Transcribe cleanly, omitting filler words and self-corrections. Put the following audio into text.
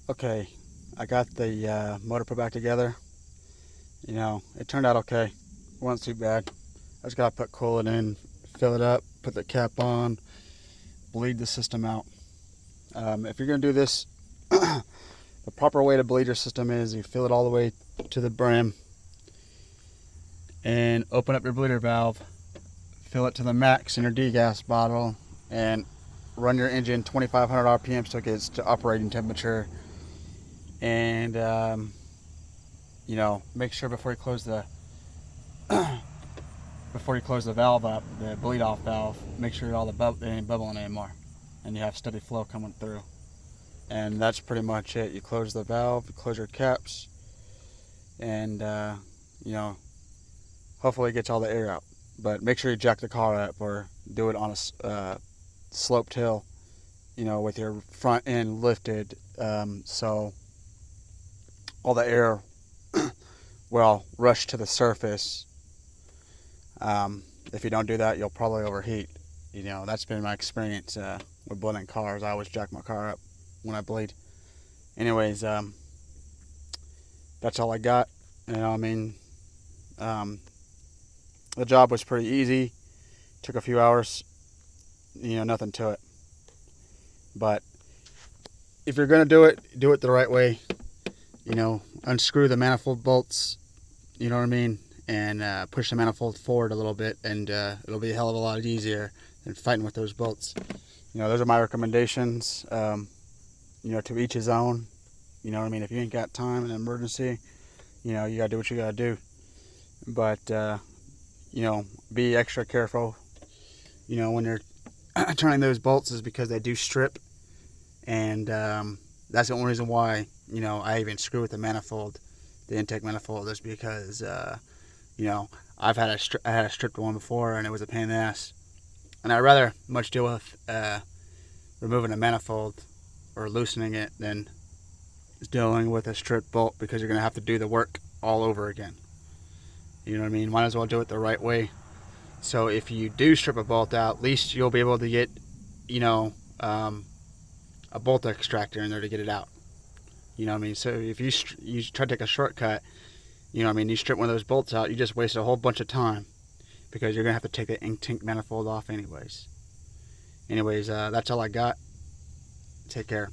Okay, I got the motor put back together. You know, it turned out okay. It wasn't too bad. I just gotta put coolant in, fill it up, put the cap on, bleed the system out. If you're gonna do this, the proper way to bleed your system is you fill it all the way to the brim and open up your bleeder valve, fill it to the max in your degas bottle, and run your engine 2,500 RPM so it gets to operating temperature. And you know, make sure before you close the valve up, the bleed off valve, make sure all the it ain't bubbling anymore, and you have steady flow coming through. And that's pretty much it. You close the valve, you close your caps, and you know, hopefully it gets all the air out. But make sure you jack the car up or do it on a sloped hill, you know, with your front end lifted, so all the air will rush to the surface. If you don't do that, you'll probably overheat. You know, that's been my experience with bleeding cars. I always jack my car up when I bleed. Anyways, that's all I got. You know, I mean, the job was pretty easy. Took a few hours. You know, nothing to it. But if you're gonna do it the right way. You know, unscrew the manifold bolts. You know what I mean? And push the manifold forward a little bit, and it'll be a hell of a lot easier than fighting with those bolts. You know, those are my recommendations. You know, to each his own. You know what I mean? If you ain't got time in an emergency, you know, you gotta do what you gotta do. But you know, be extra careful. You know, when you're turning those bolts, is because they do strip, and that's the only reason why, you know, I even screw with the manifold, the intake manifold, is because you know, I had a stripped one before, and it was a pain in the ass. And I'd rather much deal with removing a manifold or loosening it than dealing with a stripped bolt, because you're gonna have to do the work all over again. You know what I mean? Might as well do it the right way. So if you do strip a bolt out, at least you'll be able to get, you know, a bolt extractor in there to get it out. You know what I mean? So if you try to take a shortcut, you know what I mean, you strip one of those bolts out, you just waste a whole bunch of time, because you're gonna have to take the intake manifold off anyways. That's all I got. Take care.